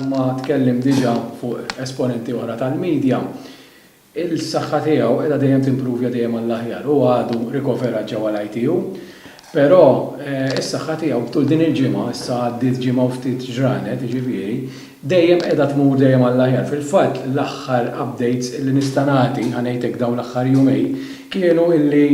bħalma tkellim diġà fuq esponenti oħra tal-medja, il-saħħa tiegħu qiegħda dejjem timpruvja dejjem għall-aħjar u għadu rikovera ġewwa l-ITU, però is-saħħa tiegħu tul din il-ġimgħa issa għaddiet ġimgħa u ftit ġranet, jiġifieri, dejjem qiegħda tmur dejjem għall-aħjar. Fil-fatt l-aħħar updates li nista' nagħti ħanejtek dawn l-aħħar jumej kienu illi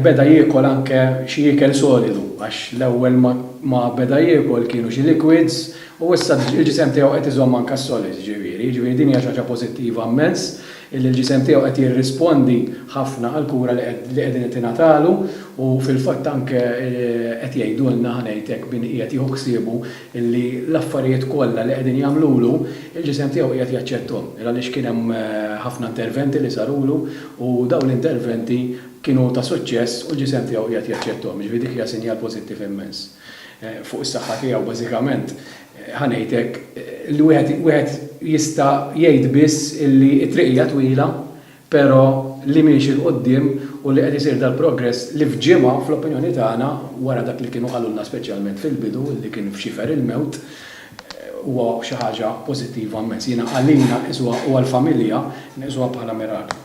beda jiekol anke xi ikel solidu għax l-ewwel ma beda jiekol kienu xi liquids u issa il-ġisem tiegħu qed iżomm anke s-solid ġifieri din hija xi ħaġa pożittiva immens illi l-ġisem tiegħu qed jirrispondi ħafna għall-kura li qegħdin tingħatalu u fil-fatt anke qed jgħidulna ħanejtek bin qiegħed jieħu ħsiebu illi l-affarijiet kollha li qegħdin jagħmlulu il-ġisem tiegħu qiegħed jaċċetthom għaliex kien hemm ħafna interventi li sarulu u dawn l-interventi kienu ta' suċċess u l-ġisem tiegħu qiegħed jaċċetthom. Ġifieri dik hija sinjal pożittiv immens. Fuq is-saħħa tiegħu bażikament ħanejtek li wieħed jista' jgħid biss illi t-triq hija twila, però li miexi l-qoddim u li qed isir dal-progress li f'ġimgħa fl-opinjoni tagħna wara dak li kienu qalulna speċjalment fil-bidu li kien f'xifer il-mewt huwa xi ħaġa pożittiva immens. Jiena għalina iswa u għall-familja niswa bħala miraklu.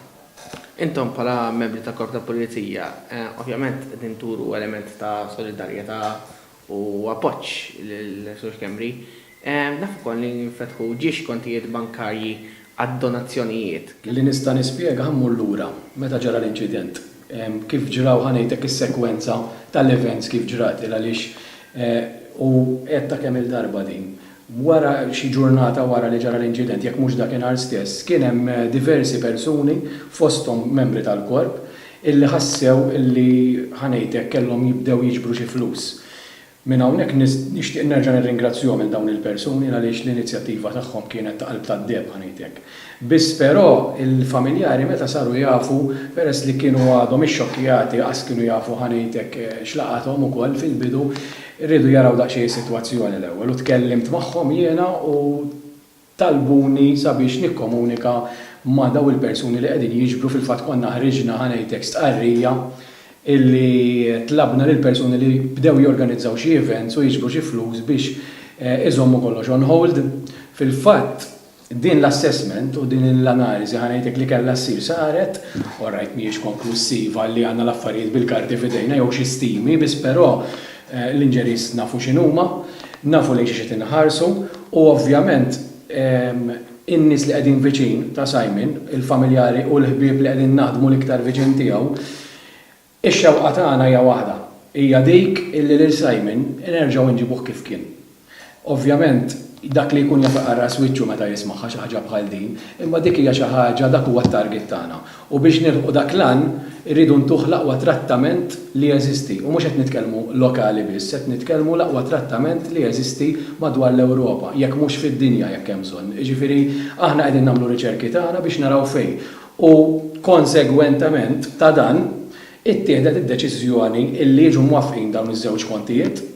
Intom bħala membri ta' Korp ta' Pulizija, ovvjament qegħdin turu element ta' solidarjetà u appoġġ lil-Sur Kemri. Naf ukoll li nfetħu ġiex kontijiet bankarji għad-donazzjonijiet. Li nista' nispjega ħammur lura meta ġara l-inċident. Kif ġraw ħanejtek is-sekwenza tal-events kif ġrat għaliex u qed ta' kemm il-darba din. Wara xi ġurnata wara li ġara l-inċident, jekk mhux dakinhar stess, kien hemm diversi persuni fosthom membri tal-korp illi ħassew illi ħanejtek kellhom jibdew jiġbru xi flus. Minn hawnhekk nixtieq nerġa' nirringrazzjahom il dawn il-persuni għaliex l-inizjattiva tagħhom kienet ta' qalb tad-deb ħanejtek. Biss però il-familjari meta saru jafu peress li kienu għadhom ix-xokkjati qas kienu jafu ħanejtek x'laqathom ukoll fil-bidu irridu jaraw daqsxejn is-sitwazzjoni l-ewwel u tkellimt magħhom jiena u talbuni sabiex nikkomunika ma' daw il-persuni li qegħdin jiġbru fil-fatt konna ħriġna ħanejtek stqarrija illi tlabna lil persuni li bdew jorganizzaw xi events u jiġbru xi flus biex iżommu kollox on hold. Fil-fatt din l-assessment u din l-analiżi ħanejtek li kellha ssir saret, orajt mhijiex konklusiva li għandna l-affarijiet bil-karti f'idejna jew xi stimi, biss però l-inġeris nafu x'inhuma, nafu lejn xi tinħarsu u ovvjament in-nies li qegħdin viċin ta' Simon, il-familjari u l-ħbieb li qegħdin naħdmu l-iktar viċin tiegħu, ix-xewqa tagħna hija waħda, hija dik illi lil Simon nerġgħu nġibuh kif kien. Ovvjament dak li jkun jafaq ras wiċċu meta jismaħħa xi ħaġa bħal din, imma dik hija xi ħaġa dak huwa t-target tagħna. U biex nilħu dak lan irridu ntuħ l-aqwa trattament li jeżisti. U mhux qed nitkellmu lokali biss, qed nitkellmu l-aqwa trattament li jeżisti madwar l-Ewropa, jekk mhux fid-dinja jekk hemm bżonn. Jiġifieri aħna qegħdin nagħmlu riċerki tagħna biex naraw fejn. U konsegwentament ta' dan ittieħdet id-deċiżjoni illi jiġu mwaffqin dawn iż-żewġ kontijiet.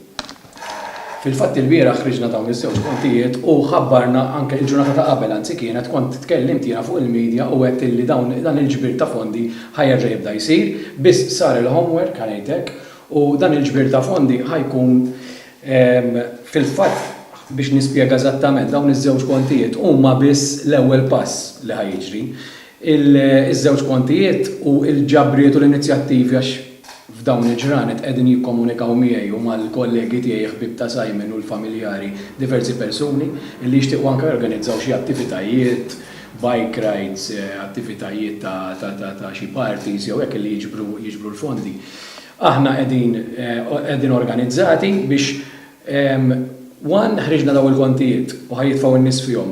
Fil-fatt il-bieraħ ħriġna dawn iż-żewġ kontijiet u ħabbarna anke l-ġurnata ta' qabel anzi kienet kont tkellimt jiena fuq il-medja u qed illi dan il-ġbir ta' fondi ħajjerġa' jibda jsir, biss sar il-homework ħanejtek u dan il-ġbir ta' fondi ħajkun fil-fatt biex nispjega eżattament dawn iż-żewġ kontijiet huma biss l-ewwel pass li ħajjiġri. Iż-żewġ kontijiet u l-ġabriet u l-inizjattivi għax f'dawn il-ġranet qegħdin jikkomunikaw miegħi u mal-kollegi tiegħi ħbieb ta' Simon u l-familjari diversi persuni li jixtiequ anke jorganizzaw xi attivitajiet, bike rides, attivitajiet ta' xi parties jew hekk li jiġbru l-fondi. Aħna qegħdin organizzati biex ħriġna daw il-kontijiet u ħajjitfgħu in-nies fihom.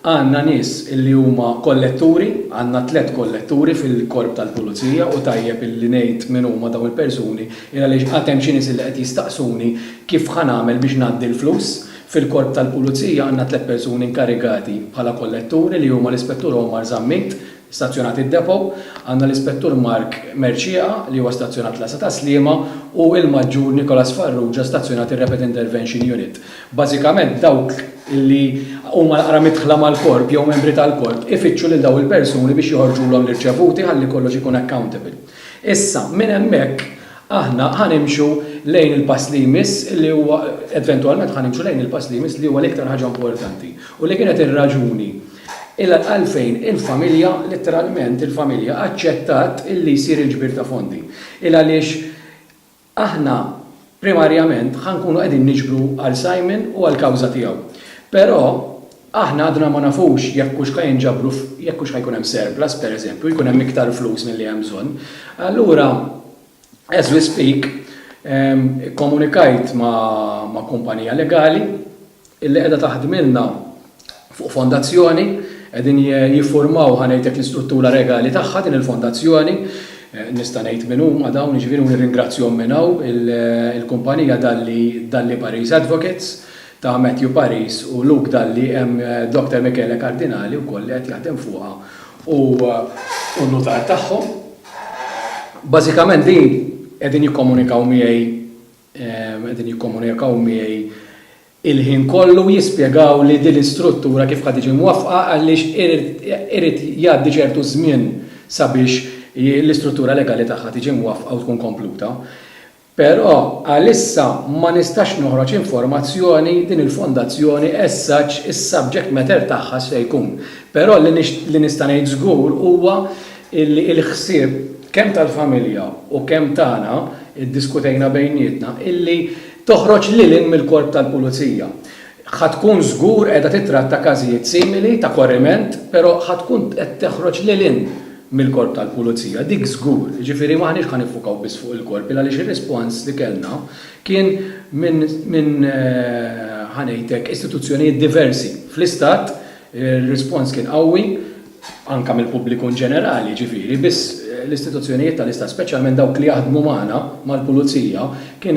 Għandna nies li huma kolletturi, għandna 3 kolletturi fil-korp tal-pulizija u tajjeb illi ngħid min huma daw il-persuni għaliex għad hemm xi nies li qed jistaqsuni kif ħanagħmel biex ngħaddi l-flus. Fil-korp tal-pulizija għandna 3 persuni inkarigati bħala kolletturi li huma l-Ispettur Omar Zammit, stazzjonat id-depo, għandna l-Ispettur Mark Merċieqa li huwa stazzjonat l-Asa ta' Sliema u l-Maġġur Nicolas Farrugia stazzjonat ir-Rapid Intervention Unit. Bażikament dawk li huma naqra midħla mal-korp jew membri tal-korp ifittxu lil daw il-persuni biex joħorġulhom l-irċevuti ħalli kollox ikun accountable. Issa minn hemmhekk aħna ħanimxu lejn il-pass li jmiss li huwa eventwalment ħanimxu lejn il-pass li jmiss li huwa l-iktar ħaġa importanti. U li kienet ir-raġuni għalfejn il-familja, letteralment il-familja aċċettat illi jsir il-ġbir ta' fondi. Għaliex aħna primarjament ħankunu qegħdin niġbru għal Simon u għal kawża tiegħu. Però aħna għadna ma nafux jekk hux ġabru jekk hux ħajkun hemm surplus pereżempju, jkun hemm iktar flus milli hemm bżonn. Allura, as we speak, komunikajt ma' kumpanija legali illi qiegħda taħdmilna fuq fondazzjoni, qegħdin jiffurmaw ħanejtek l-istruttura legali tagħha din il-fondazzjoni. Nista' ngħid minn huma dawn jiġifieri nirringrazzjahom minn hawn il-kumpanija Dalli Paris Advocates ta' Matthew Paris u Luke Dalli hemm Dr. Michele Cardinali wkoll li qed jaħdem fuqha u n-notar tagħhom. Bażikament din qegħdin jikkomunikaw miegħi il-ħin kollu jispjegaw li din l-istruttura kif qed tiġi mwaffqa għaliex irid jgħaddi ċertu żmien sabiex l-istruttura legali tagħha tiġi mwaffqa u tkun kompluta. Però għalissa ma nistax noħroġ informazzjoni din il-fondazzjoni essaċ is-subject matter tagħha se jkun. Però li nista' ngħid żgur huwa il-ħsieb kemm tal-familja u kemm tagħna iddiskutejna bejnietna illi toħroġ lilin mill-korp tal-pulizija. Ħatkun żgur qiegħda titratta każijiet simili ta' korriment, però ħatkun qed toħroġ lilin mill-korp tal-pulizija, dik żgur. Ġifieri maħniex ħan nifukaw biss fuq il-korp, għaliex ir-rispons li kellna kien minn ħanejtek istituzzjonijiet diversi. Fl-istat, ir-rispons kien qawwi anke mill-pubbliku ġenerali, ġifieri, biss l-istituzzjonijiet tal-istat, speċjalment dawk li jaħdmu magħna mal-pulizija, kien